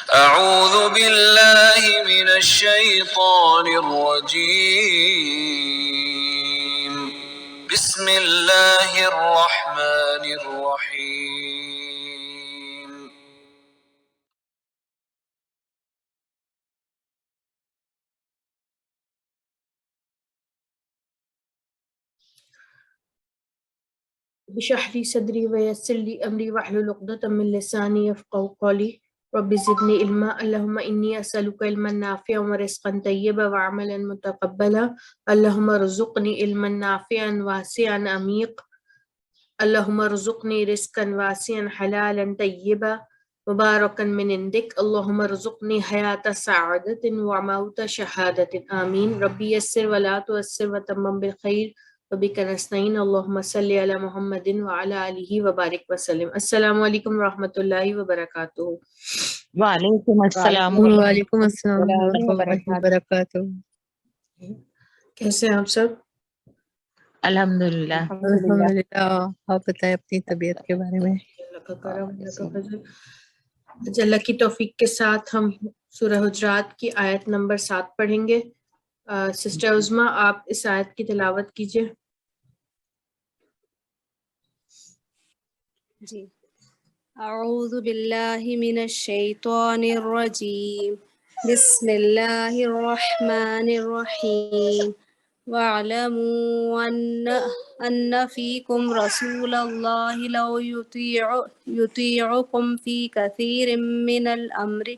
أعوذ بالله من الشيطان الرجيم بسم الله الرحمن الرحيم اشرح لي صدري ويسر لي أمري واحلل عقدة من لساني يفقهوا قولي رب زدني علما اللهم إني أسألك علما نافعا ورزقا طيبا وعملا متقبلا اللهم ارزقني علما نافعا واسعا عميق اللهم ارزقني رزقا واسعا حلالا طيبا مباركا من عندك اللهم ارزقني حياة سعادة وموت شهادة آمين ربي يسر ولا تعسر وتمم بالخير وبك نستعين اللهم صل على محمد وعلى آلہ وبارک وسلم۔ السلام علیکم ورحمۃ اللہ وبرکاتہ۔ وعلیکم السلام وعلیکم السلام ورحمۃ اللہ وبرکاتہ۔ کیسے ہیں آپ سب؟ الحمدللہ۔ الحمدللہ۔ آپ بتائیں اپنی طبیعت کے بارے میں۔ اللہ کا کرم، اللہ کا فضل۔ اللہ کی توفیق کے ساتھ ہم سورہ حجرات کی آیت نمبر 7 پڑھیں گے۔ سسٹر عظمیٰ آپ اس آیت کی تلاوت کیجیے۔ جی، اعوذ باللہ من الشیطان الرجیم، بسم اللہ الرحمن الرحیم، وَاعْلَمُوا أَنَّ فِيكُمْ رَسُولَ اللَّهِ لَوْ يُطِيعُكُمْ فِي كَثِيرٍ مِّنَ الْأَمْرِ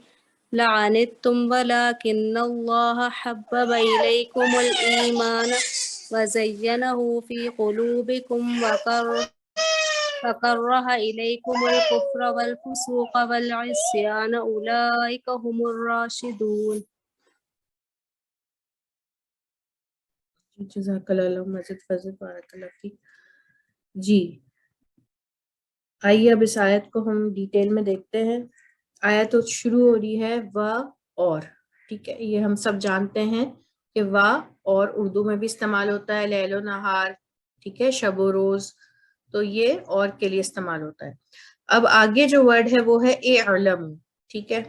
لَعَنِتُّمْ وَلَكِنَّ اللَّهَ حَبَّبَ إِلَيْكُمُ الْإِيمَانَ وَزَيَّنَهُ فِي قُلُوبِكُمْ وَكَرَّهَ إِلَيْكُمُ الْكُفْرَ وَالْفُسُوقَ وَالْعِصْيَانَ أُولَئِكَ هُمُ الرَّاشِدُونَ۔ جزاک اللہ مزید فضل بارک اللہ فیک۔ جی آئیے اب اس آیت کو ہم ڈیٹیل میں دیکھتے ہیں۔ آیت شروع ہو رہی ہے و اور، ٹھیک ہے، یہ ہم سب جانتے ہیں کہ و اور اردو میں بھی استعمال ہوتا ہے، لیل و نہار، ٹھیک ہے، شب و روز، تو یہ اور کے لیے استعمال ہوتا ہے۔ اب آگے جو ورڈ ہے وہ ہے اعلم، ٹھیک ہے۔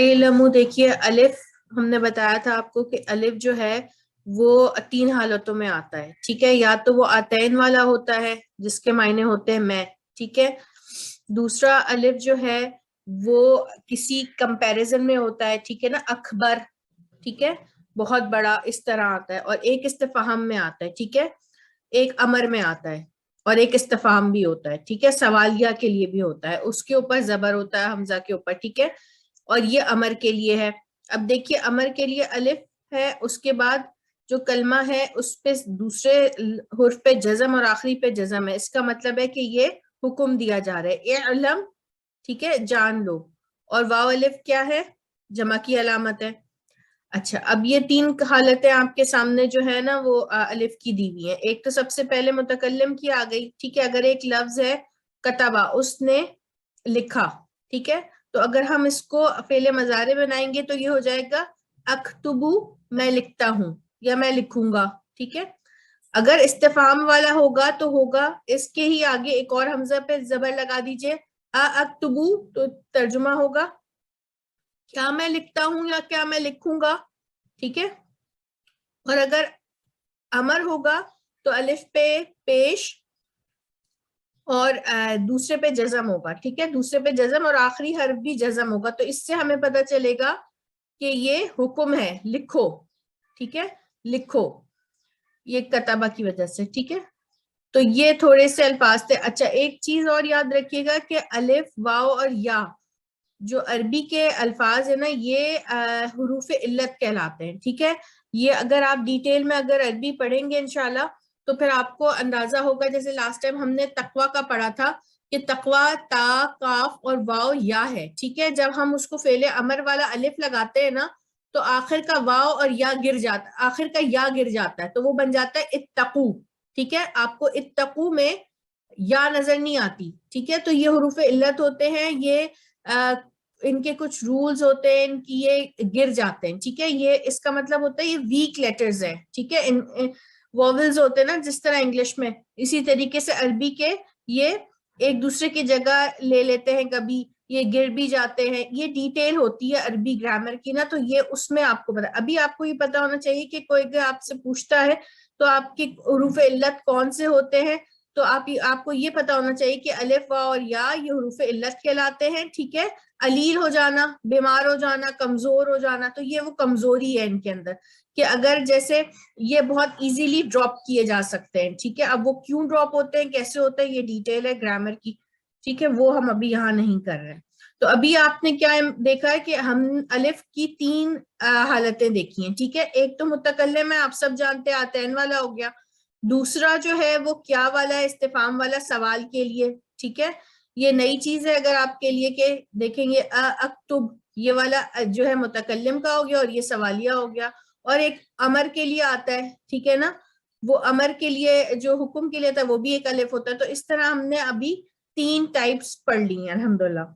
علم دیکھیے الف، ہم نے بتایا تھا آپ کو کہ الف جو ہے وہ 3 حالتوں میں آتا ہے، ٹھیک ہے۔ یا تو وہ آتین والا ہوتا ہے جس کے معنی ہوتے ہیں میں، ٹھیک ہے۔ دوسرا الف جو ہے وہ کسی کمپیریزن میں ہوتا ہے، ٹھیک ہے نا، اکبر، ٹھیک ہے، بہت بڑا، اس طرح آتا ہے۔ اور ایک استفہام میں آتا ہے، ٹھیک ہے، ایک امر میں آتا ہے، اور ایک استفہام بھی ہوتا ہے، ٹھیک ہے، سوالیہ کے لیے بھی ہوتا ہے، اس کے اوپر زبر ہوتا ہے حمزہ کے اوپر، ٹھیک ہے، اور یہ امر کے لیے ہے۔ اب دیکھیے امر کے لیے الف ہے، اس کے بعد جو کلمہ ہے اس پہ دوسرے حرف پہ جزم اور آخری پہ جزم ہے، اس کا مطلب ہے کہ یہ حکم دیا جا رہا ہے، اعلم، ٹھیک ہے، جان لو۔ اور واو الف کیا ہے؟ جمع کی علامت ہے۔ اچھا، اب یہ 3 حالتیں آپ کے سامنے جو ہے نا وہ الف کی دی ہوئی ہیں۔ ایک تو سب سے پہلے متکلم کی آ گئی، ٹھیک ہے، اگر ایک لفظ ہے کتبہ، اس نے لکھا، ٹھیک ہے، تو اگر ہم اس کو فعل مضارع بنائیں گے تو یہ ہو جائے گا اکتبو، میں لکھتا ہوں یا میں لکھوں گا، ٹھیک ہے۔ اگر استفہام والا ہوگا تو ہوگا اس کے ہی آگے ایک اور حمزہ پہ زبر لگا دیجئے، اکتبو، تو ترجمہ ہوگا کیا میں لکھتا ہوں یا کیا میں لکھوں گا، ٹھیک ہے۔ اور اگر امر ہوگا تو الف پہ پیش اور دوسرے پہ جزم ہوگا، ٹھیک ہے، دوسرے پہ جزم اور آخری حرف بھی جزم ہوگا، تو اس سے ہمیں پتہ چلے گا کہ یہ حکم ہے، لکھو، ٹھیک ہے، لکھو، یہ کتبہ کی وجہ سے، ٹھیک ہے۔ تو یہ تھوڑے سے الفاظ تھے۔ اچھا، ایک چیز اور یاد رکھیے گا کہ الف، واو اور یا جو عربی کے الفاظ ہیں نا، یہ حروف علت کہلاتے ہیں، ٹھیک ہے۔ یہ اگر آپ ڈیٹیل میں اگر عربی پڑھیں گے انشاءاللہ تو پھر آپ کو اندازہ ہوگا، جیسے لاسٹ ٹائم ہم نے تقویٰ کا پڑھا تھا کہ تقویٰ تا، کاف اور واو یا ہے، ٹھیک ہے۔ جب ہم اس کو فعل امر والا الف لگاتے ہیں نا تو آخر کا واو اور یا گر جاتا، آخر کا یا گر جاتا ہے، تو وہ بن جاتا ہے اتقو، ٹھیک ہے۔ آپ کو اتقو میں یا نظر نہیں آتی، ٹھیک ہے۔ تو یہ حروف علت ہوتے ہیں، یہ ان کے کچھ رولز ہوتے ہیں، ان کی یہ گر جاتے ہیں، ٹھیک ہے۔ یہ اس کا مطلب ہوتا ہے یہ ویک لیٹرز ہیں، ٹھیک ہے۔ وویلز ہوتے ہیں نا جس طرح انگلش میں، اسی طریقے سے عربی کے یہ ایک دوسرے کی جگہ لے لیتے ہیں کبھی، یہ گر بھی جاتے ہیں، یہ ڈیٹیل ہوتی ہے عربی گرامر کی نا، تو یہ اس میں آپ کو پتا. ابھی آپ کو یہ پتا ہونا چاہیے کہ کوئی اگر آپ سے پوچھتا ہے تو آپ کے حروف علت کون سے ہوتے ہیں، تو آپ کو یہ پتا ہونا چاہیے کہ الف واو اور یا یہ حروف علت کہلاتے ہیں. ٹھیک ہے، علیل ہو جانا، بیمار ہو جانا، کمزور ہو جانا، تو یہ وہ کمزوری ہے ان کے اندر، کہ اگر جیسے یہ بہت ایزیلی ڈراپ کیے جا سکتے ہیں. ٹھیک ہے، اب وہ کیوں ڈراپ ہوتے ہیں، کیسے ہوتے ہیں، یہ ڈیٹیل ہے گرامر کی. ٹھیک ہے، وہ ہم ابھی یہاں نہیں کر رہے. تو ابھی آپ نے کیا دیکھا ہے کہ ہم الف کی 3 حالتیں دیکھی ہیں. ٹھیک ہے، ایک تو متکلم ہے، آپ سب جانتے ہیں آتین والا ہو گیا. دوسرا جو ہے وہ کیا والا ہے، استفہام والا، سوال کے لیے. ٹھیک ہے، یہ نئی چیز ہے اگر آپ کے لیے، کہ دیکھیں گے اکتب، یہ والا جو ہے متکلم کا ہو گیا اور یہ سوالیہ ہو گیا. اور ایک امر کے لیے آتا ہے. ٹھیک ہے نا، وہ امر کے لیے جو حکم کے لیے تھا وہ بھی ایک الف ہوتا ہے. تو اس طرح ہم نے ابھی 3 ٹائپس پڑھ لی ہیں الحمدللہ.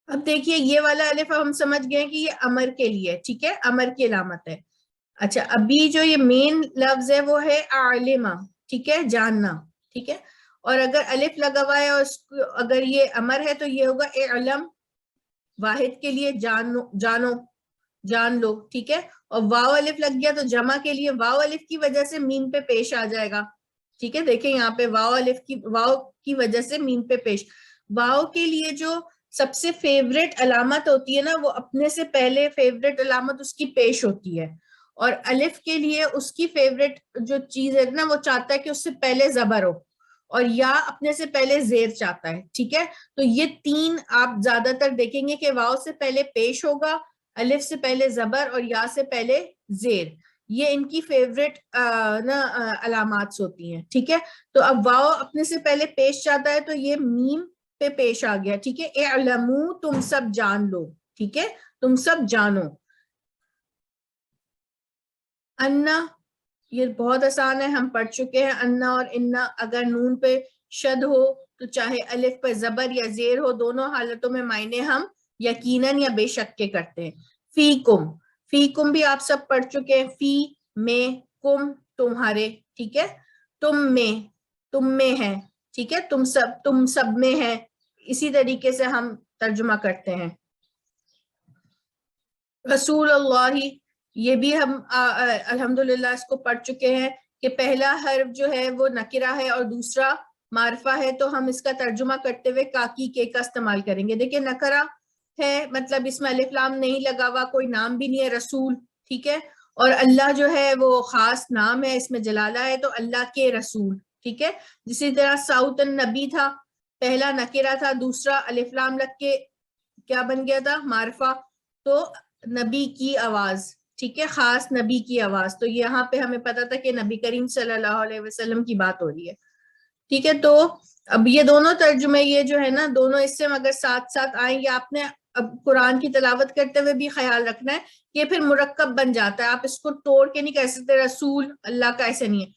اب دیکھیے یہ والا الف ہم سمجھ گئے کہ یہ امر کے لیے. ٹھیک ہے، امر کی علامت ہے. اچھا، ابھی جو یہ مین لفظ ہے وہ ہے عالمہ. ٹھیک ہے، جاننا. ٹھیک ہے، اور اگر الف لگا ہوا ہے اور اگر یہ امر ہے تو یہ ہوگا اعلم، واحد کے لیے جانو، جانو، جان لو. ٹھیک ہے، اور واو الف لگ گیا تو جمع کے لیے واو الف کی وجہ سے میم پہ پیش آ جائے گا. ٹھیک ہے، دیکھیں یہاں پہ واو کی وجہ سے میم پہ پیش. واو کے لیے جو سب سے فیوریٹ علامت ہوتی ہے نا، وہ اپنے سے پہلے فیوریٹ علامت اس کی پیش ہوتی ہے. اور الف کے لیے اس کی فیوریٹ جو چیز ہے نا، وہ چاہتا ہے کہ اس سے پہلے زبر ہو، اور یا اپنے سے پہلے زیر چاہتا ہے. ٹھیک ہے، تو یہ 3 آپ زیادہ تر دیکھیں گے کہ واو سے پہلے پیش ہوگا، الف سے پہلے زبر، اور یا سے پہلے زیر. یہ ان کی فیوریٹ علامات ہوتی ہیں. ٹھیک ہے، تو اب واو اپنے سے پہلے پیش چاہتا ہے تو یہ میم پہ پیش آ گیا. ٹھیک ہے، اعلمو، تم سب جان لو. ٹھیک ہے، تم سب جانو. انا، یہ بہت آسان ہے، ہم پڑھ چکے ہیں. انا اور انا، اگر نون پہ شد ہو تو چاہے الف پہ زبر یا زیر ہو، دونوں حالتوں میں معنی ہم یقیناً یا بے شک کے کرتے ہیں. فی کم، فی کم بھی آپ سب پڑھ چکے ہیں. فی میں، کم تمہارے. ٹھیک ہے، تم میں ہے. ٹھیک ہے، تم سب میں ہے. اسی طریقے سے ہم ترجمہ کرتے ہیں. رسول اللہ، یہ بھی ہم الحمدللہ اس کو پڑھ چکے ہیں کہ پہلا حرف جو ہے وہ نکرہ ہے اور دوسرا معرفہ ہے، تو ہم اس کا ترجمہ کرتے ہوئے کاکی کے کا استعمال کریں گے. دیکھیں نکرہ ہے، مطلب اس میں الف لام نہیں لگا ہوا، کوئی نام بھی نہیں ہے، رسول. ٹھیک ہے، اور اللہ جو ہے وہ خاص نام ہے، اس میں جلالہ ہے، تو اللہ کے رسول. ٹھیک ہے، اسی طرح سعود النبی تھا، پہلا نکرہ تھا، دوسرا الف لام لگ کے کیا بن گیا تھا، معرفہ، تو نبی کی آواز. ٹھیک ہے، خاص نبی کی آواز. تو یہاں پہ ہمیں پتا تھا کہ نبی کریم صلی اللہ علیہ وسلم کی بات ہو رہی ہے. ٹھیک ہے، تو اب یہ دونوں ترجمے یہ جو ہے نا، دونوں اس سے اگر ساتھ ساتھ آئیں گے، آپ نے اب قرآن کی تلاوت کرتے ہوئے بھی خیال رکھنا ہے کہ پھر مرکب بن جاتا ہے. آپ اس کو توڑ کے نہیں کہہ سکتے رسول اللہ کا، ایسے نہیں ہے.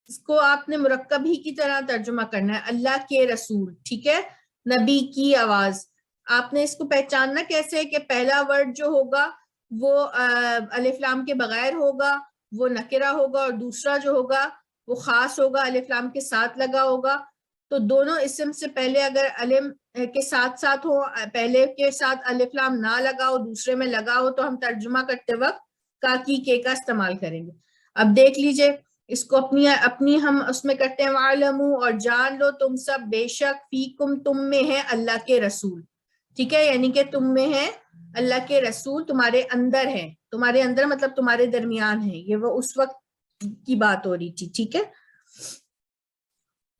اس کو آپ نے مرکب ہی کی طرح ترجمہ کرنا ہے، اللہ کے رسول. ٹھیک ہے، نبی کی آواز. آپ نے اس کو پہچاننا کیسے کہ پہلا ورڈ جو ہوگا وہ الف لام کے بغیر ہوگا، وہ نکرہ ہوگا، اور دوسرا جو ہوگا وہ خاص ہوگا، الف لام کے ساتھ لگا ہوگا. تو دونوں اسم سے پہلے اگر الف کے ساتھ ساتھ ہو، پہلے کے ساتھ الف لام نہ لگا ہو، دوسرے میں لگا ہو، تو ہم ترجمہ کرتے وقت کاکی کے کا استعمال کریں گے. اب دیکھ لیجئے اس کو اپنی ہم اس میں کرتے ہیں وَعْلَمُوا، اور جان لو تم سب، بے شک، فیکم تم میں ہے اللہ کے رسول. ٹھیک ہے، یعنی کہ تم میں ہے اللہ کے رسول، تمہارے اندر ہے. تمہارے اندر مطلب تمہارے درمیان ہے. یہ وہ اس وقت کی بات ہو رہی تھی. ٹھیک ہے،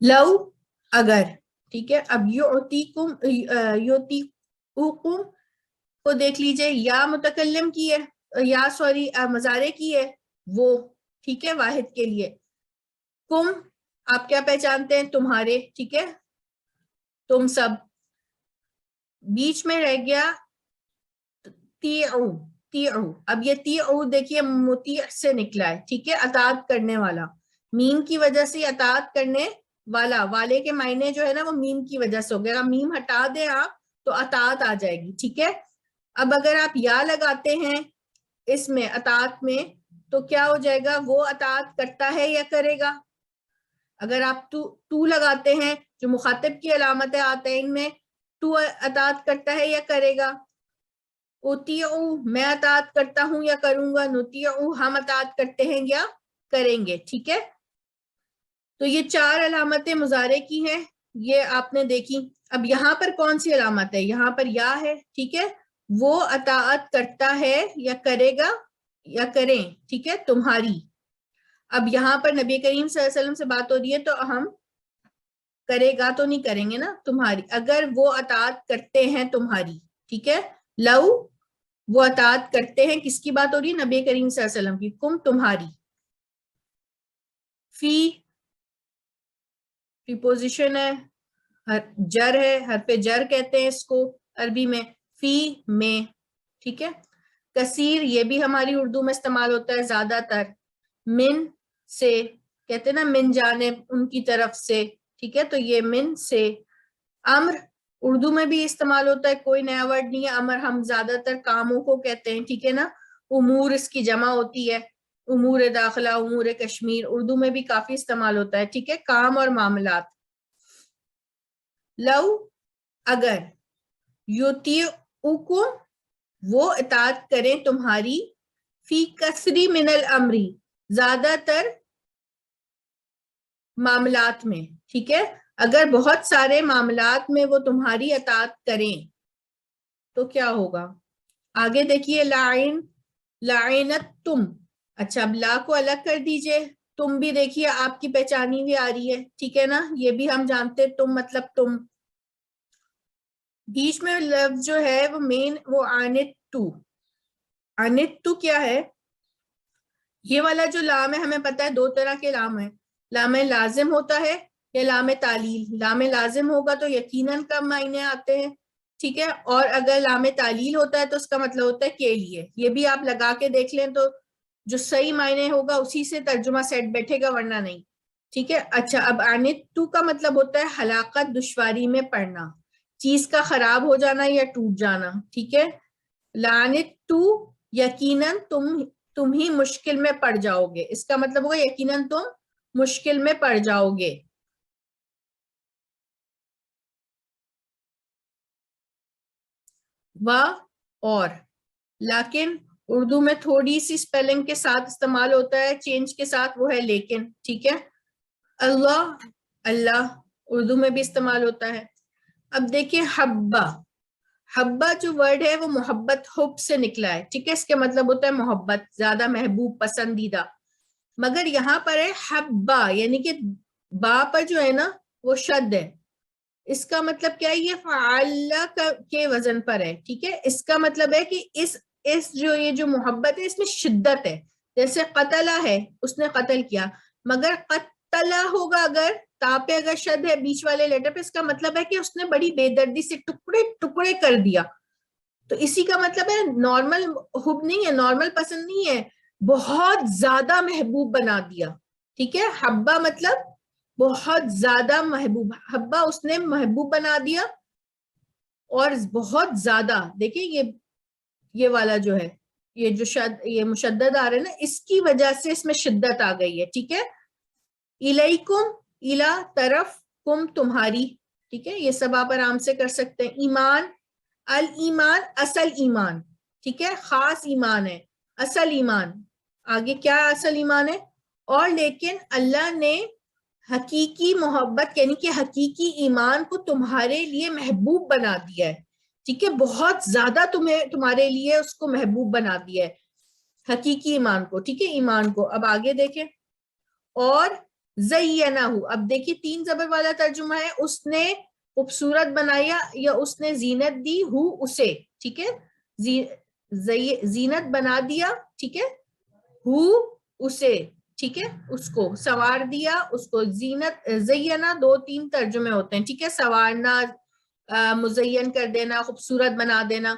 لو، اگر. ٹھیک ہے، اب یعطیکم کو دیکھ لیجئے، یا متکلم کی ہے، یا سوری مضارع کی ہے وہ. ٹھیک ہے، واحد کے لیے. کم آپ کیا پہچانتے ہیں، تمہارے. ٹھیک ہے، تم سب. بیچ میں رہ گیا تیعو، تیعو. اب یہ تیعو دیکھیے مطیع سے نکلا ہے. ٹھیک ہے، اطاعت کرنے والا. میم کی وجہ سے اطاعت کرنے والا، والے کے معنی جو ہے نا وہ میم کی وجہ سے ہو گیا. میم ہٹا دیں آپ تو اطاعت آ جائے گی. ٹھیک ہے، اب اگر آپ یا لگاتے ہیں اس میں اطاعت میں تو کیا ہو جائے گا، وہ اطاعت کرتا ہے یا کرے گا. اگر آپ تو لگاتے ہیں جو مخاطب کی علامت ہے آتین میں، تو اطاعت کرتا ہے یا کرے گا؟ اطیعو میں اطاعت کرتا ہوں یا کروں گا، نطیعو ہم اطاعت کرتے ہیں یا کریں گے. ٹھیک ہے، تو یہ 4 علامتیں مضارع کی ہیں، یہ آپ نے دیکھی. اب یہاں پر کون سی علامت ہے؟ یہاں پر یا ہے. ٹھیک ہے، وہ اطاعت کرتا ہے یا کرے گا یا کریں. ٹھیک ہے، تمہاری. اب یہاں پر نبی کریم صلی اللہ علیہ وسلم سے بات ہو رہی ہے تو ہم کرے گا تو نہیں کریں گے نا، تمہاری. اگر وہ اطاعت کرتے ہیں تمہاری. ٹھیک ہے، لو وہ اطاعت کرتے ہیں، کس کی بات ہو رہی ہے؟ نبی کریم صلی اللہ علیہ وسلم کی. کم تمہاری. فی پریپوزیشن ہے، جر ہے، حرف جر کہتے ہیں اس کو عربی میں. فی میں. ٹھیک ہے، کثیر یہ بھی ہماری اردو میں استعمال ہوتا ہے زیادہ تر. من سے کہتے ہیں نا، من جانب ان کی طرف سے. ٹھیک ہے، تو یہ من سے. امر اردو میں بھی استعمال ہوتا ہے، کوئی نیا ورڈ نہیں ہے. امر ہم زیادہ تر کاموں کو کہتے ہیں. ٹھیک ہے نا، امور اس کی جمع ہوتی ہے، امور داخلہ، امور کشمیر، اردو میں بھی کافی استعمال ہوتا ہے. ٹھیک ہے، کام اور معاملات. لو اگر، یطیعکم وہ اطاعت کریں تمہاری، فی کثری من الامری زیادہ تر معاملات میں. ٹھیک ہے، اگر بہت سارے معاملات میں وہ تمہاری اطاعت کریں تو کیا ہوگا؟ آگے دیکھیے، لعین لعینت تم. اچھا، اب لا کو الگ کر دیجئے. تم بھی دیکھیے آپ کی پہچانی ہوئی آ رہی ہے. ٹھیک ہے نا، یہ بھی ہم جانتے تم مطلب تم. بیچ میں لفظ جو ہے وہ مین وہ آنت تو. آنت تو کیا ہے؟ یہ والا جو لام ہے ہمیں پتا ہے 2 طرح کے لام ہیں. لام لازم ہوتا ہے یا لام تعلیل. لام لازم ہوگا تو یقیناً کم معنی آتے ہیں. ٹھیک ہے، اور اگر لام تعلیل ہوتا ہے تو اس کا مطلب ہوتا ہے کے لیے. یہ بھی آپ لگا کے دیکھ لیں تو جو صحیح معنی ہوگا اسی سے ترجمہ سیٹ بیٹھے گا، ورنہ نہیں. ٹھیک ہے، اچھا اب آنت تو کا مطلب ہوتا ہے ہلاکت، دشواری میں پڑنا، چیز کا خراب ہو جانا یا ٹوٹ جانا. ٹھیک ہے، لعنت تو یقیناً تم ہی مشکل میں پڑ جاؤ گے. اس کا مطلب ہوگا یقیناً تم مشکل میں پڑ جاؤ گے. اور لیکن اردو میں تھوڑی سی سپیلنگ کے ساتھ استعمال ہوتا ہے، چینج کے ساتھ، وہ ہے لیکن. ٹھیک ہے، اللہ اردو میں بھی استعمال ہوتا ہے. اب دیکھیں حبہ. حبہ جو ورڈ ہے وہ محبت، حب سے نکلا ہے. ٹھیک ہے، اس کے مطلب ہوتا ہے محبت، زیادہ محبوب، پسندیدہ. مگر یہاں پر ہے حبہ، یعنی کہ با پر جو ہے نا وہ شد ہے. اس کا مطلب کیا ہے؟ یہ فعال کے وزن پر ہے. ٹھیک ہے، اس کا مطلب ہے کہ اس جو یہ جو محبت ہے اس میں شدت ہے. جیسے قتلہ ہے، اس نے قتل کیا، مگر قتلہ ہوگا اگر تا پہ اگر شد ہے بیچ والے لیٹر پہ، اس کا مطلب ہے کہ اس نے بڑی بے دردی سے ٹکڑے ٹکڑے کر دیا. تو اسی کا مطلب ہے نارمل حب نہیں ہے، نارمل پسند نہیں ہے، بہت زیادہ محبوب بنا دیا. ٹھیک ہے، حبہ مطلب بہت زیادہ محبوب. حبہ اس نے محبوب بنا دیا اور بہت زیادہ. دیکھیں یہ والا جو ہے، یہ جو یہ مشدد آ رہا ہے نا، اس کی وجہ سے اس میں شدت آ گئی ہے. ٹھیک ہے، الیکم، الا طرف، کم تمہاری. ٹھیک ہے، یہ سب آپ آرام سے کر سکتے ہیں. ایمان، الایمان اصل ایمان. ٹھیک ہے، خاص ایمان ہے، اصل ایمان. آگے کیا اصل ایمان ہے؟ اور لیکن اللہ نے حقیقی محبت یعنی کہ حقیقی ایمان کو تمہارے لیے محبوب بنا دیا ہے. ٹھیک ہے، بہت زیادہ تمہارے لیے اس کو محبوب بنا دیا ہے، حقیقی ایمان کو. ٹھیک ہے، ایمان کو. اب آگے دیکھیں، اور زینہ. اب دیکھیے 3 زبر والا ترجمہ ہے، اس نے خوبصورت بنایا یا اس نے زینت دی، ہو اسے. ٹھیک ہے، زینت بنا دیا. ٹھیک ہے، ہو اسے. ٹھیک ہے، اس کو سوار دیا، اس کو زینت. زینہ 2-3 ترجمے ہوتے ہیں. ٹھیک ہے، سوارنا، مزین کر دینا، خوبصورت بنا دینا.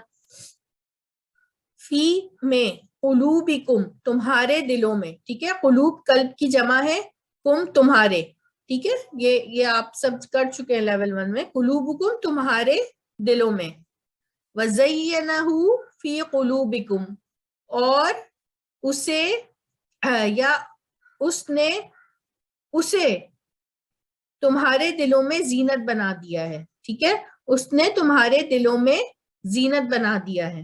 فی میں، قلوبکم تمہارے دلوں میں. ٹھیک ہے، قلوب قلب کی جمع ہے، کم تمہارے. ٹھیک ہے، یہ آپ سب کر چکے ہیں لیول 1 میں. قلوبکم تمہارے دلوں میں. وزینہ فی قلوبکم اور اسے یا اس نے اسے تمہارے دلوں میں زینت بنا دیا ہے. ٹھیک ہے، اس نے تمہارے دلوں میں زینت بنا دیا ہے.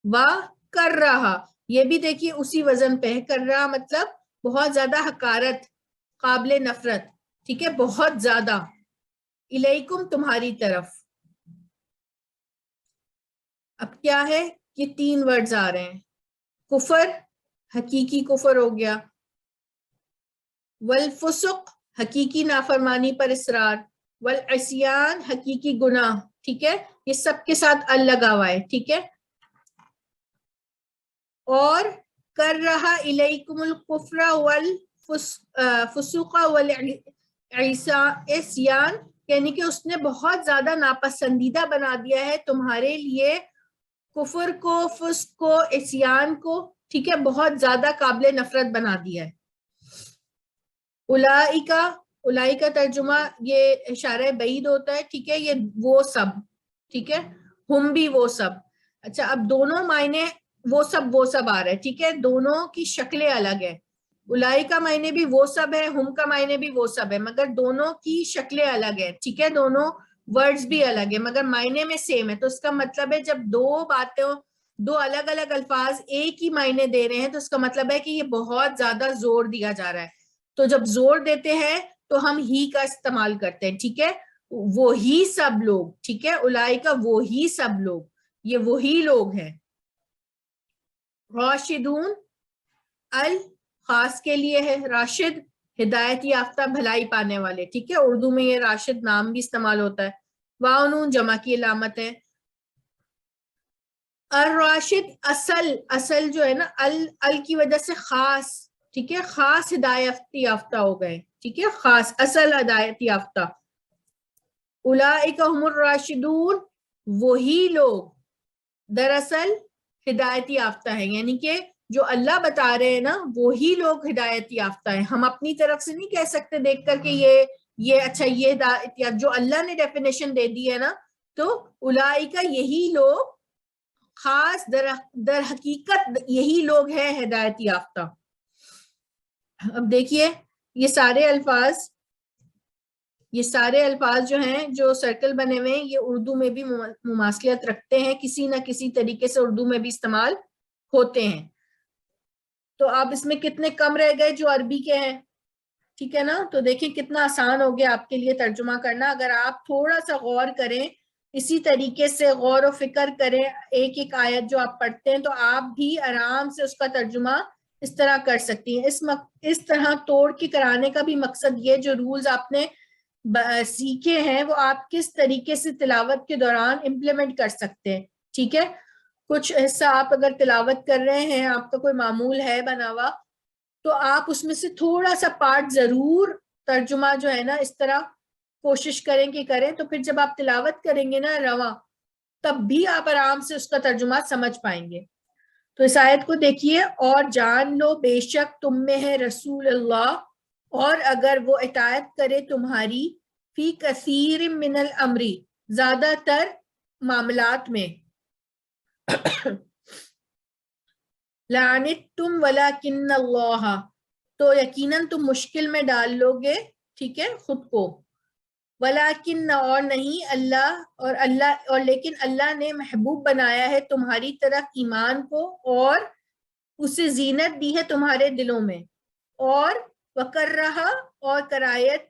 واہ کر رہا، یہ بھی دیکھیے اسی وزن پہ ہے. کر رہا مطلب بہت زیادہ حقارت، قابل نفرت، ٹھیک ہے، بہت زیادہ. الیکم تمہاری طرف. اب کیا ہے، یہ 3 ورڈز آ رہے ہیں. کفر حقیقی کفر ہو گیا، والفسق حقیقی نافرمانی پر اصرار، والعصیان حقیقی گناہ. ٹھیک ہے، یہ سب کے ساتھ ال لگا ہوا ہے. ٹھیک ہے، اور کر رہا الیکم الکفر والفسوق والعصیان، یعنی کہ اس نے بہت زیادہ ناپسندیدہ بنا دیا ہے تمہارے لیے کفر کو، فسق کو، عصیان کو. ٹھیک ہے، بہت زیادہ قابل نفرت بنا دیا ہے. اولئکا ترجمہ یہ اشارہ بعید ہوتا ہے. ٹھیک ہے، یہ وہ سب. ٹھیک ہے، ہم بھی وہ سب. اچھا، اب دونوں معنی وہ سب آ رہا ہے. ٹھیک ہے، دونوں کی شکلیں الگ ہے. الائی کا معنی بھی وہ سب ہے، ہم کا معنی بھی وہ سب ہے، مگر دونوں کی شکلیں الگ ہے. ٹھیک ہے، دونوں ورڈز بھی الگ ہے مگر معنی میں سیم ہے. تو اس کا مطلب ہے جب دو الگ الگ الفاظ ایک ہی معنی دے رہے ہیں تو اس کا مطلب ہے کہ یہ بہت زیادہ زور دیا جا رہا ہے. تو جب زور دیتے ہیں تو ہم ہی کا استعمال کرتے ہیں. ٹھیک ہے، وہی سب لوگ. ٹھیک ہے، الائی کا وہی سب لوگ، یہ وہی لوگ ہیں. راشدون ال خاص کے لیے ہے، راشد ہدایت یافتہ، بھلائی پانے والے. ٹھیک ہے، اردو میں یہ راشد نام بھی استعمال ہوتا ہے. واو نون جمع کی علامت ہے. الراشد اصل جو ہے نا، ال کی وجہ سے خاص. ٹھیک ہے، خاص ہدایت یافتہ ہو گئے. ٹھیک ہے، خاص اصل ہدایت یافتہ. اولئک هم الراشدون، وہی لوگ دراصل ہدایت یافتہ ہیں. یعنی کہ جو اللہ بتا رہے ہیں نا وہی لوگ ہدایت یافتہ ہیں. ہم اپنی طرف سے نہیں کہہ سکتے دیکھ کر کہ یہ اچھا یہ ہدایت یافتہ، جو اللہ نے ڈیفینیشن دے دی ہے نا، تو اولئک یہی لوگ، خاص در حقیقت یہی لوگ ہیں ہدایت یافتہ. اب دیکھیے یہ سارے الفاظ جو ہیں جو سرکل بنے ہوئے ہیں یہ اردو میں بھی مماثلت رکھتے ہیں، کسی نہ کسی طریقے سے اردو میں بھی استعمال ہوتے ہیں. تو آپ اس میں کتنے کم رہ گئے جو عربی کے ہیں. ٹھیک ہے نا، تو دیکھیں کتنا آسان ہو گیا آپ کے لیے ترجمہ کرنا. اگر آپ تھوڑا سا غور کریں، اسی طریقے سے غور و فکر کریں ایک ایک آیت جو آپ پڑھتے ہیں، تو آپ بھی آرام سے اس کا ترجمہ اس طرح کر سکتی ہیں. اس طرح توڑ کے کرانے کا بھی مقصد یہ، جو رولز آپ نے سیکھے ہیں وہ آپ کس طریقے سے تلاوت کے دوران امپلیمنٹ کر سکتے ہیں. ٹھیک ہے، کچھ حصہ آپ اگر تلاوت کر رہے ہیں، آپ کا کوئی معمول ہے بنا ہوا، تو آپ اس میں سے تھوڑا سا پارٹ ضرور ترجمہ جو ہے نا اس طرح کوشش کریں کہ کریں. تو پھر جب آپ تلاوت کریں گے نا رواں، تب بھی آپ آرام سے اس کا ترجمہ سمجھ پائیں گے. تو اس آیت کو دیکھیے، اور جان لو بے شک تم میں ہے رسول اللہ، اور اگر وہ اطاعت کرے تمہاری، فی کثیر من الامر، زیادہ تر معاملات میں، لعنتم ولکن اللہ، تو یقیناً تم مشکل میں ڈال لو گے. ٹھیک ہے، خود کو. ولیکن، اور نہیں، اور لیکن اللہ نے محبوب بنایا ہے تمہاری طرف ایمان کو، اور اسے زینت دی ہے تمہارے دلوں میں، اور وکرہا، اور کرایت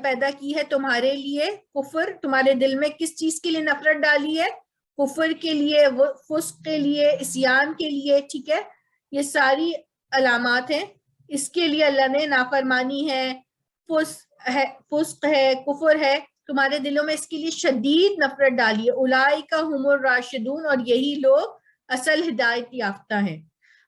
پیدا کی ہے تمہارے لیے کفر. تمہارے دل میں کس چیز کے لیے نفرت ڈالی ہے؟ کفر کے لیے، فسق کے لیے، عصیان کے لیے. ٹھیک ہے، یہ ساری علامات ہیں. اس کے لیے اللہ نے نافرمانی ہے، فسق ہے، کفر ہے، تمہارے دلوں میں اس کے لیے شدید نفرت ڈالی ہے. اولئک هم الراشدون، اور یہی لوگ اصل ہدایت یافتہ ہیں.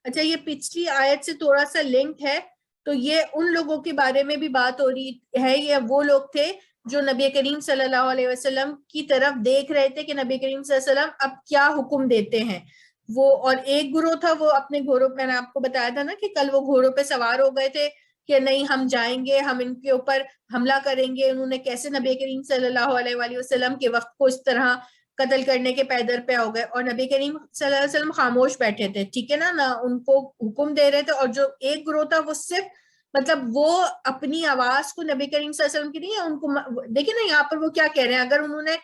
اچھا، یہ پچھلی آیت سے تھوڑا سا لنک ہے. تو یہ ان لوگوں کے بارے میں بھی بات ہو رہی ہے. یہ وہ لوگ تھے جو نبی کریم صلی اللہ علیہ وسلم کی طرف دیکھ رہے تھے کہ نبی کریم صلی اللہ علیہ وسلم اب کیا حکم دیتے ہیں. وہ اور ایک گروہ تھا، وہ اپنے گھوڑوں، میں نے آپ کو بتایا تھا نا کہ کل وہ گھوڑوں پہ سوار ہو گئے تھے کہ نہیں ہم جائیں گے، ہم ان کے اوپر حملہ کریں گے. انہوں نے کیسے نبی کریم صلی اللہ علیہ وسلم کے وقت کو اس طرح قتل کرنے کے پیدر پہ ہو گئے، اور نبی کریم صلی اللہ علیہ وسلم خاموش بیٹھے تھے. ٹھیک ہے نا، نہ ان کو حکم دے رہے تھے. اور جو ایک گروہ تھا وہ صرف مطلب وہ اپنی آواز کو نبی کریم صلی اللہ علیہ وسلم کی نہیں ہے، ان کو دیکھیں نا یہاں پر وہ کیا کہہ رہے ہیں، اگر انہوں نے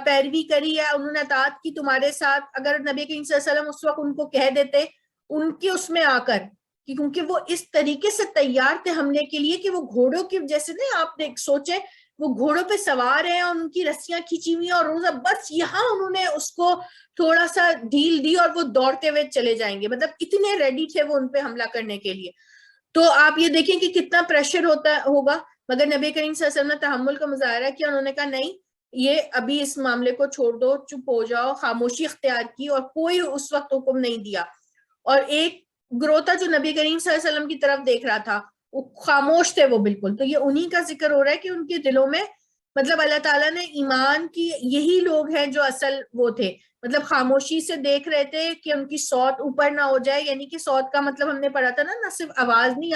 پیروی کری یا انہوں نے اطاعت کی تمہارے ساتھ، اگر نبی کریم صلی اللہ علیہ وسلم اس وقت ان کو کہہ دیتے ان کے اس میں آ کر، کیونکہ وہ اس طریقے سے تیار تھے حملے کے لیے کہ وہ گھوڑوں کی جیسے نا آپ نے سوچے وہ گھوڑوں پہ سوار ہیں اور ان کی رسیاں کھینچی ہوئی ہیں اور بس یہاں انہوں نے اس کو تھوڑا سا ڈھیل دی اور وہ دوڑتے ہوئے چلے جائیں گے، مطلب اتنے ریڈی تھے وہ ان پہ حملہ کرنے کے لیے. تو آپ یہ دیکھیں کہ کتنا پریشر ہوگا، مگر نبی کریم صلی اللہ علیہ وسلم نے تحمل کا مظاہرہ کیا، انہوں نے کہا نہیں یہ ابھی اس معاملے کو چھوڑ دو، چپ ہو جاؤ، خاموشی اختیار کی اور کوئی اس وقت حکم نہیں دیا. اور ایک گروہ تھا جو نبی کریم صلی اللہ علیہ وسلم کی طرف دیکھ رہا تھا، وہ خاموش تھے وہ بالکل. تو یہ انہی کا ذکر ہو رہا ہے کہ ان کے دلوں میں مطلب اللہ تعالیٰ نے ایمان کی، یہی لوگ ہیں جو اصل وہ تھے، مطلب خاموشی سے دیکھ رہے تھے کہ ان کی صوت اوپر نہ ہو جائے، یعنی کہ صوت کا مطلب ہم نے پڑھا تھا نا، نہ صرف آواز نہیں،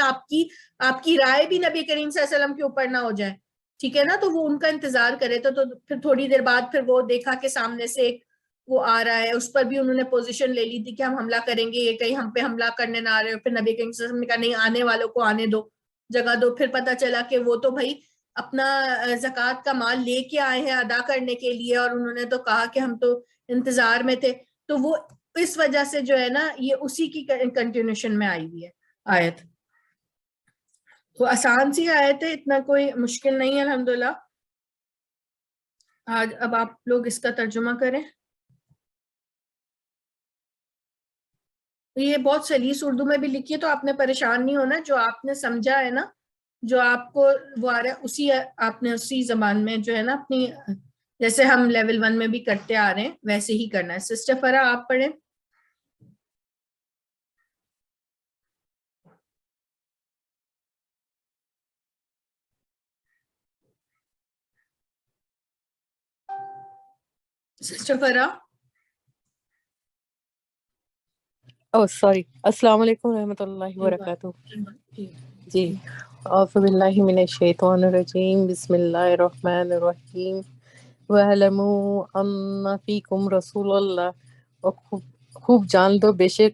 آپ کی رائے بھی نبی کریم صلی اللہ علیہ وسلم کے اوپر نہ ہو جائے، ٹھیک ہے نا. تو وہ ان کا انتظار کرے تو پھر تھوڑی دیر بعد پھر وہ دیکھا کہ سامنے سے ایک وہ آ رہا ہے، اس پر بھی انہوں نے پوزیشن لے لی تھی کہ ہم حملہ کریں گے، یہ کہیں ہم پہ حملہ کرنے نہ آ رہے ہو. پھر نبی کریم صلی اللہ علیہ وسلم نے کہا نہیں، آنے والوں کو آنے دو، جگہ دو. پھر پتہ چلا کہ وہ تو بھائی اپنا زکوٰۃ کا مال لے کے آئے ہیں ادا کرنے کے لیے، اور انہوں نے تو کہا کہ ہم تو انتظار میں تھے. تو وہ اس وجہ سے جو ہے نا یہ اسی کی کنٹینیوشن میں آئی ہوئی ہے آیت. تو آسان سی آیت ہے، اتنا کوئی مشکل نہیں ہے الحمدللہ. آج اب آپ لوگ اس کا ترجمہ کریں. یہ بہت سلیس اردو میں بھی لکھی ہے، تو آپ نے پریشان نہیں ہونا، جو آپ نے سمجھا ہے نا، جو آپ کو وہ آ رہا ہے اسی آپ نے اسی زبان میں جو ہے نا اپنی، جیسے ہم لیول 1 میں بھی کرتے آ رہے ہیں ویسے ہی کرنا ہے. سسٹر فرا آپ پڑھیں. سسٹر فرا. سوری، السلام علیکم ورحمۃ اللہ وبرکاتہ. جی، اعوذ باللہ من الشیطان الرجیم، بسم اللہ الرحمن الرحیم. وَاعْلَمُوا أَنَّ فِيكُمْ رَسُولَ اللَّهِ، اور خوب جان دو بے شک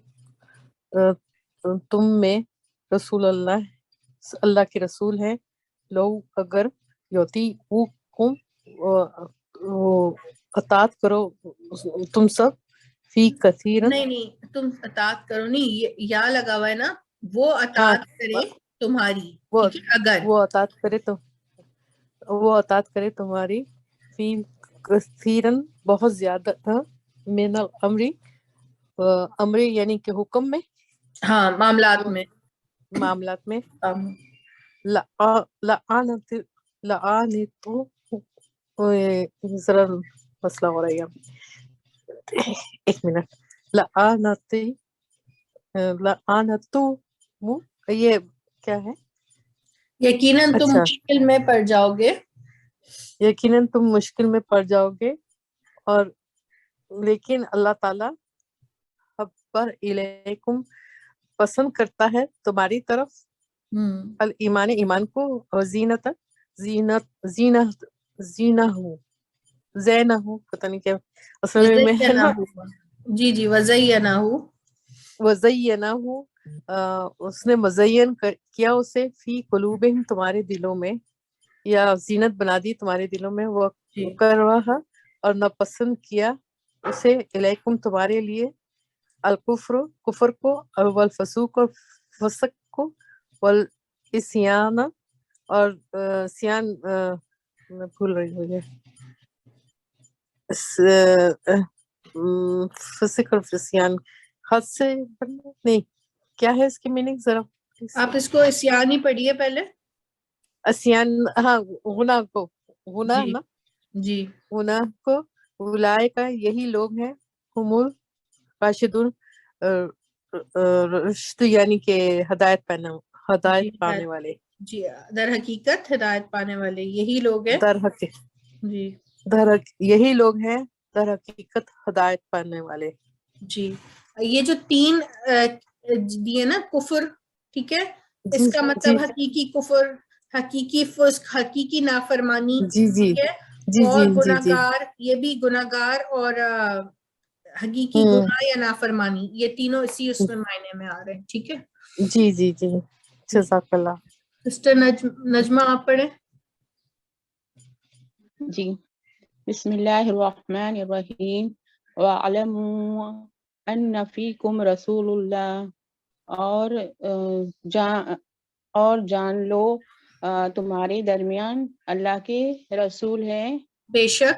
تم میں رسول اللہ کے رسول ہیں. لوگ اگر یطیعوکم اطاعت کرو تم سب، فی کثیر، نہیں تم اطاعت کرو نہیں، یا لگا ہوا ہے نا، وہ اطاعت کرے تمہاری، ٹھیک ہے، اگر وہ اطاعت کرے تمہاری، فی کثیرن بہت زیادہ، من الامر، امر یعنی کہ حکم میں، ہاں معاملات میں، لعنتو، ذرا مسئلہ ہو رہا ہے، ایک منٹ. لعنتو، یہ کیا ہے؟ یقیناً تم مشکل میں پڑ جاؤ گے، یقیناً تم مشکل میں پڑ جاؤ گے. اور لیکن اللہ تعالیٰ حبر الیکم، پسند کرتا ہے تمہاری طرف، ایمان کو، اور زینہ پتہ نہیں کیا اصل میں ہے نا، جی وزینہ، وزینہ، اس نے مزین کیا اسے، فی قلوبہم تمہارے دلوں میں، یا زینت بنا دی تمہارے دلوں میں، وہ کرواہا، اور ناپسند کیا اسے، الیکم تمہارے لیے، الکفر کفر کو، اور والفسوق اور فسق کو، والعصیان اور سیان، میں بھول رہی ہوں یہ فسق اور فسیان، حد سے نہیں، کیا ہے اس کی میننگ ذرا آپ اس کو عصیان ہی پڑھیے پہلے. اسیان، ہاں، گناہ کو، گناہ نا، جی گناہ کو، اولئک یہی لوگ ہیں، ہم الراشدون، رشد یعنی کہ ہدایت پانے والے، جی در حقیقت ہدایت پانے والے یہی لوگ ہیں، جی یہی لوگ ہیں در حقیقت ہدایت پانے والے. جی یہ جو 3 دیے نا کفر، ٹھیک ہے، اس کا مطلب حقیقی کفر، حقیقی فسق، حقیقی نافرمانی، ٹھیک ہے، اور گناہگار، یہ بھی گناہگار اور حقیقی گناہ یا نافرمانی، یہ تینوں اسی اس میں معنی میں آ رہے ہیں، ٹھیک ہے. جی جزاک اللہ. سسٹر نجمہ آپ پڑھیں. جی بسم اللہ الرحمن الرحیم وَاعْلَمُوا أَنَّ فِيكُمْ رَسُولُ اللَّهِ اور جان لو تمہارے درمیان اللہ کے رسول ہیں. بے شک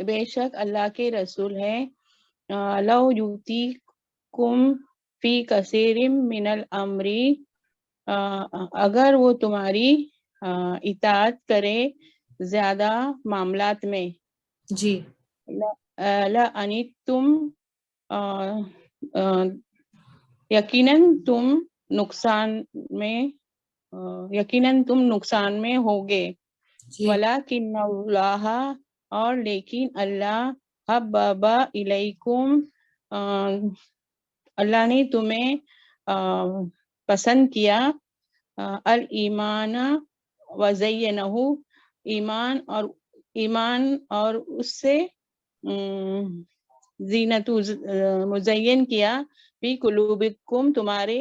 بے شک اللہ کے رسول ہیں. لو یؤتیکم فی کثیر من الامر اگر وہ تمہاری اطاعت کرے زیادہ معاملات میں. جی. لَأَنِتُّمْ یقیناً تم نقصان میں ہوگے. جی. وَلَكِنَّ اللَّهَ اور لیکن اللہ حبب الیکم اللہ نے تمہیں پسند کیا الایمان وزینہ ایمان اور اس سے زینت مزین کیا فی قلوبکم تمہارے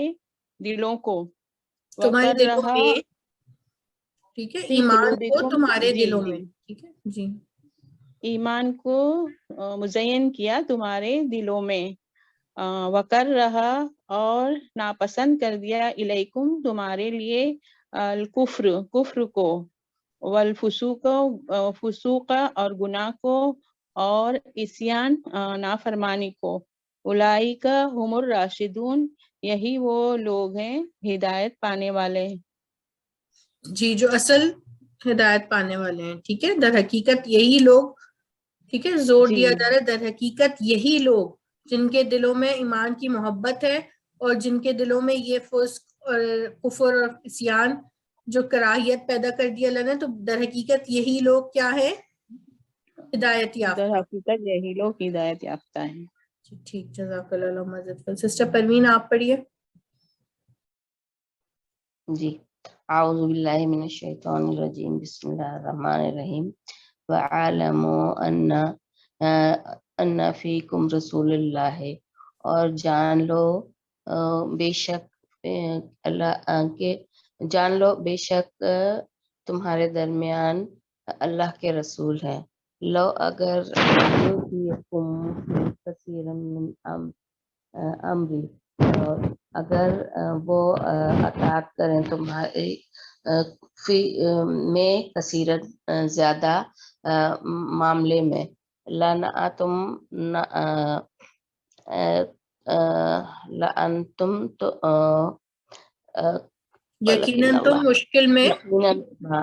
دلوں کو. تمہارے وکر دلوں رہا میں، ٹھیک ہے، فی ایمان کو قلوبکم تمہارے جی دلوں جی میں. ٹھیک ہے جی. ایمان کو مزین کیا تمہارے دلوں میں. وکر رہا اور ناپسند کر دیا الیکم تمہارے لیے کفر کو والفسوق اور گناہ کو اور عصیان نافرمانی کو. اولئک هم الراشدون یہی وہ لوگ ہیں ہدایت پانے والے. جی، جو اصل ہدایت پانے والے ہیں. ٹھیک ہے، در حقیقت یہی لوگ، ٹھیک ہے، زور جی دیا جا رہا ہے در حقیقت یہی لوگ جن کے دلوں میں ایمان کی محبت ہے اور جن کے دلوں میں یہ فسق اور کفر اور عصیان جو کراہیت پیدا کر دی اللہ نے، تو در حقیقت یہی لوگ کیا ہے؟ ہدایت در یافتہ. حقیقت یہی لوگ ہدایت یافتہ ہیں. ٹھیک، جزاک اللہ. سسٹر پروین آپ پڑھیے. جی اعوذ باللہ من الشیطان الرجیم بسم اللہ الرحمن الرحیم وَاعْلَمُوا أَنَّ فِيكُمْ رسول اللہ اور جان لو بے شک بے شک تمہارے درمیان اللہ کے رسول ہیں. لو اگر کثیرا من امری اگر وہ اطاعت کریں تمہاری میں کثیرت زیادہ معاملے میں. لأنتم یقیناً تم مشکل میں،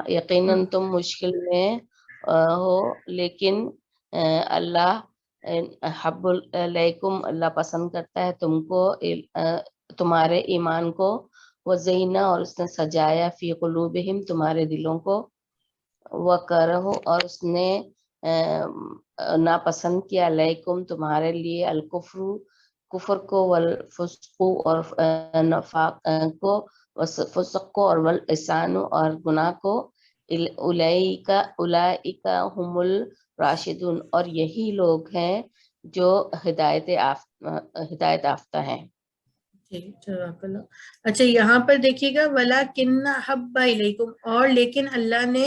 یقیناً تم مشکل میں ہو، لیکن اللہ حب علیکم اللہ پسند کرتا ہے تم کو تمہارے ایمان کو. وزینہ اور اس نے سجایا فی قلوبہم تمہارے دلوں کو. وکرہ اور اس نے ناپسند کیا علیکم تمہارے لیے الکفر کفر کو والفسق اور نفاق کو فسق کو اور والعصیان اور گناہ کو. اولئک هم الراشدون اور یہی لوگ ہیں جو ہدایت یافتہ ہیں. جزاک اللہ. اچھا، یہاں پر دیکھیے گا وَلَكِنَّ حَبَّ إِلَيْكُمْ اور لیکن اللہ نے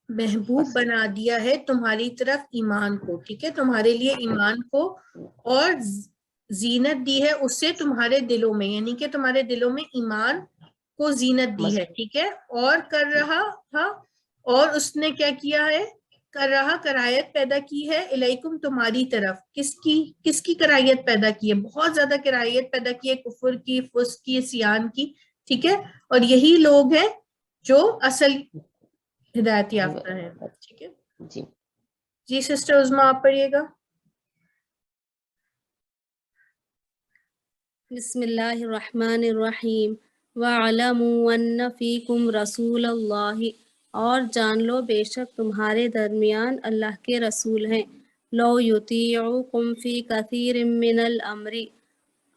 محبوب بنا دیا ہے تمہاری طرف ایمان کو. ٹھیک ہے، تمہارے لیے ایمان کو اور زینت دی ہے اس سے تمہارے دلوں میں، یعنی کہ تمہارے دلوں میں ایمان کو زینت دی ہے. ٹھیک ہے، اور کر رہا تھا اور اس نے کیا کیا ہے؟ کر رہا کرایت پیدا کی ہے الیکم تمہاری طرف. کس کی کرایت پیدا کی ہے؟ بہت زیادہ کرایت پیدا کی ہے، کفر کی، فسق کی، عصیان کی. ٹھیک ہے، اور یہی لوگ ہیں جو اصل ہدایت یافتہ ہیں. ٹھیک ہے جی سسٹر عظمیٰ آپ پڑھیے گا. بسم اللہ الرحمن الرحیم وَاعْلَمُوا أَنَّ فِيكُمْ رَسُولَ اللَّهِ اور جان لو بے شک تمہارے درمیان اللہ کے رسول ہیں. لو یطیعوکم فی کثیر من الامر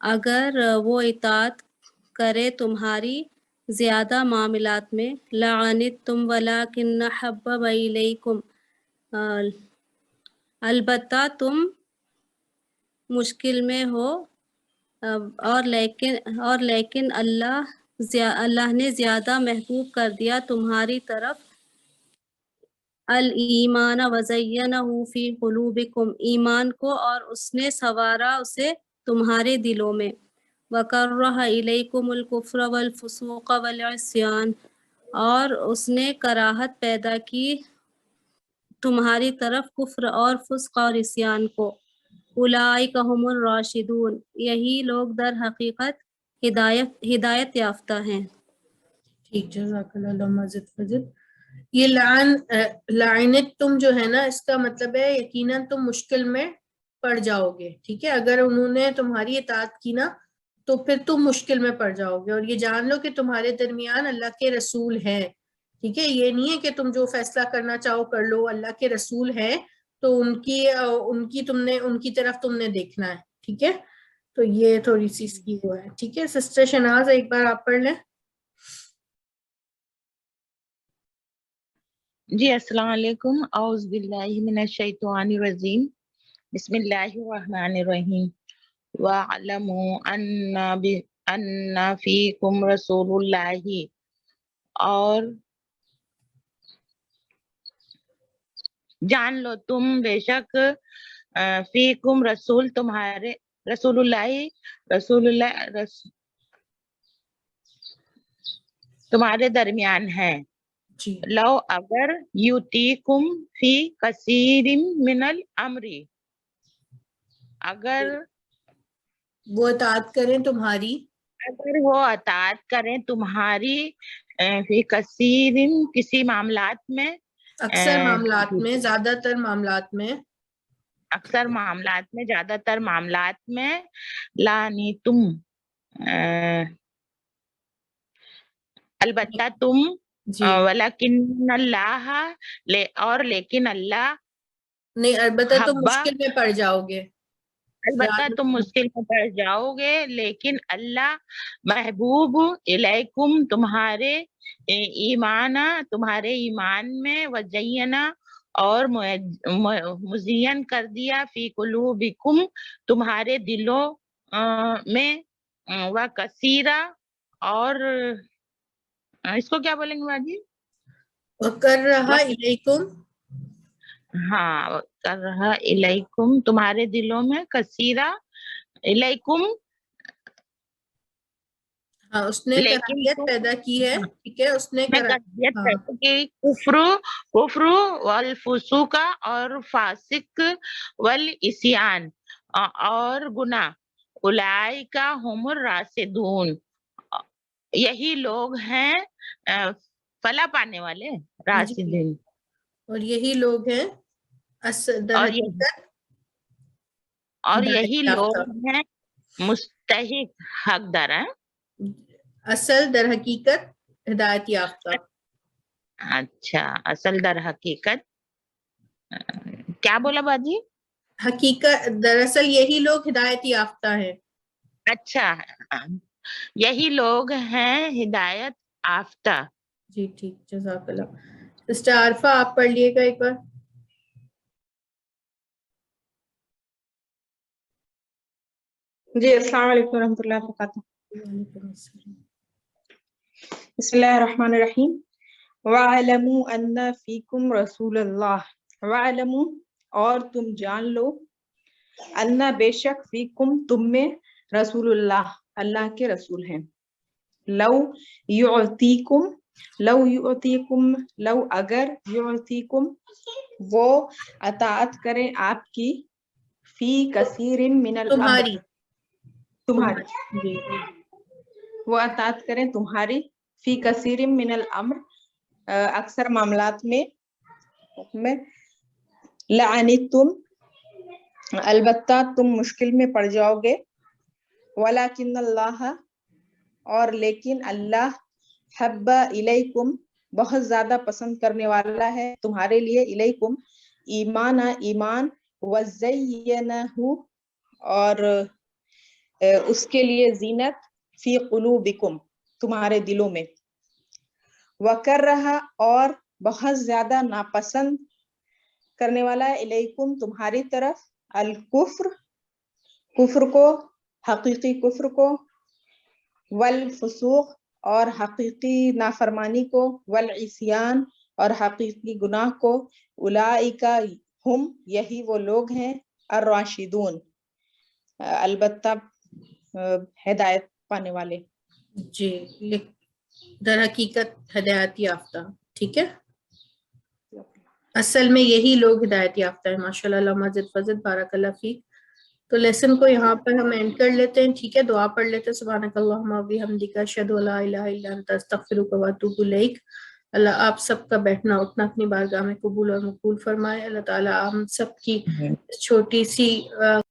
اگر وہ اطاعت کرے تمہاری زیادہ معاملات میں. لعنتم ولکن حبب الیکم البتہ تم مشکل میں ہو اور لیکن اللہ اللہ نے زیادہ محبوب کر دیا تمہاری طرف الایمان وزینہ فی قلوبکم، ایمان کو، اور اس نے سنوارا اسے تمہارے دلوں میں، وکرہ الیکم الکفر والفسوق والعصیان، اور اس نے کراہت پیدا کی تمہاری طرف کفر اور فسق اور عصیان کو، اولئک هم الراشدون، یہی لوگ در حقیقت ہدایت یافتہ ہیں۔ ٹھیک، جزاک اللہ، اللہم زد فزد۔ یہ لعنت تم جو ہے نا، اس کا مطلب ہے یقیناً تم مشکل میں پڑ جاؤ گے، ٹھیک ہے، اگر انہوں نے تمہاری اطاعت کی نا تو پھر تم مشکل میں پڑ جاؤ گے، اور یہ جان لو کہ تمہارے درمیان اللہ کے رسول ہیں، ٹھیک ہے، یہ نہیں ہے کہ تم جو فیصلہ کرنا چاہو کر لو، اللہ کے رسول ہیں تو ان کی طرف تم نے دیکھنا ہے، ٹھیک ہے، تو یہ تھوڑی سی اس کی وہ ہے، ٹھیک ہے۔ سسٹر شناز ایک بار آپ پڑھ لیں۔ جی السلام علیکم، اعوذ باللہ من الشیطان الرجیم، بسم اللہ الرحمن الرحیم، وَاعْلَمُوا أَنَّ فِيكُمْ رَسُولُ اللَّهِ، اور جان لو تم بے شک فیکم رسول تمہارے، رسول اللہ تمہارے درمیان ہے، جی، لو اگر یوتیکم فی کثیر من الامر، اگر وہ اطاعت کریں تمہاری، اگر وہ اطاعت کریں تمہاری فی کثیر، کسی معاملات میں، اکثر معاملات میں، زیادہ تر معاملات میں، اکثر معاملات میں، زیادہ تر معاملات میں، لانی تم، البتہ تم، جی ولیکن اللہ، اور لیکن اللہ، نہیں، البتہ تم حبا، مشکل میں پڑ جاؤ گے، البتہ یاد تم رکھنا۔ مشکل میں پڑ جاؤ گے، لیکن اللہ محبوب الیکم تمہارے ایمان میں، وزینہ اور مزین کر دیا فی قلوبکم تمہارے دلوں میں، وکثیرہ، اور اس کو کیا بولیں گے باجی؟ وَكَرَّهَ إِلَيْكُمْ، ہاں، کر رہا الیکم تمہارے دلوں میں، کثیرہ الیکم، ہاں، اس نے لیکن کراہیت پیدا کی ہے، ٹھیک ہے، اس نے میں کراہیت ہاں، کرتا کہ کفر والفسوق، اور فاسق، والعصیان، اور گناہ، اولئک هم الراشدون، یہی لوگ ہیں فلاح پانے والے، جی، راشدین، اور یہی لوگ ہیں در حقیقت اور ہدایت یہی یافتہ، لوگ ہیں مستحق حقدار ہیں۔ اصل در حقیقت ہدایت یافتہ، اچھا، اصل در حقیقت کیا بولا باجی؟ حقیقت دراصل یہی لوگ ہدایت یافتہ ہیں۔ اچھا، یہی لوگ ہیں ہدایت یافتہ۔ جی ٹھیک، جزاک اللہ۔ سسٹر عارفہ آپ پڑھ لیے گا ایک بار۔ جی السلام علیکم ورحمۃ اللہ وبرکاتہ۔ وعلیکم السلام۔ بسم اللہ الرحمن الرحیم۔ وَاعْلَمُوا أَنَّ فِيكُمْ رَسُولَ اللَّهِ، وَاعْلَمُوا، اور تم جان لو، أَنَّ بے شک فیکم تم میں، رسول اللہ اللہ کے رسول ہیں، لو یعطیکم، لو اگر، یعطیکم وہ اطاعت کریں آپ کی، فی کثیر من الامر تمہاری، جی، وہ اطاعت کریں تمہاری، فی کثیر من الامر اکثر معاملات میں، لعنتم البتہ تم مشکل میں پڑ جاؤ گے، ولیکن اللہ، اور لیکن اللہ، حب الیکم بہت زیادہ پسند کرنے والا ہے تمہارے لیے، الیکم ایمان، وزینہ اور اس کے لیے زینت، فی قلوبکم تمہارے دلوں میں، وکرہ اور بہت زیادہ ناپسند کرنے والا ہے، الیکم تمہاری طرف، کفر کو، حقیقی کفر کو، والفسوق اور حقیقی نافرمانی کو، والعصیان اور حقیقی گناہ کو، اولئک ہم یہی وہ لوگ ہیں، الراشدون البتہ ہدایت پانے والے. جی در حقیقت ہدایت یافتہ. ٹھیک ہے، اصل میں یہی لوگ ہدایت یافتہ ہیں. ماشاء اللہ، علامہ زد فضل، بارک اللہ فیک. تو لیسن کو یہاں پر ہم اینڈ کر لیتے ہیں. ٹھیک ہے، دعا پڑھ لیتے ہیں. سبحانک اللہم و بحمدک، اشہد ان لا الہ الا انت، استغفرک و اتوب الیک. اللہ آپ سب کا بیٹھنا اٹھنا اپنی بارگاہ میں قبول اور مقبول فرمائے. اللہ تعالیٰ ہم سب کی چھوٹی سی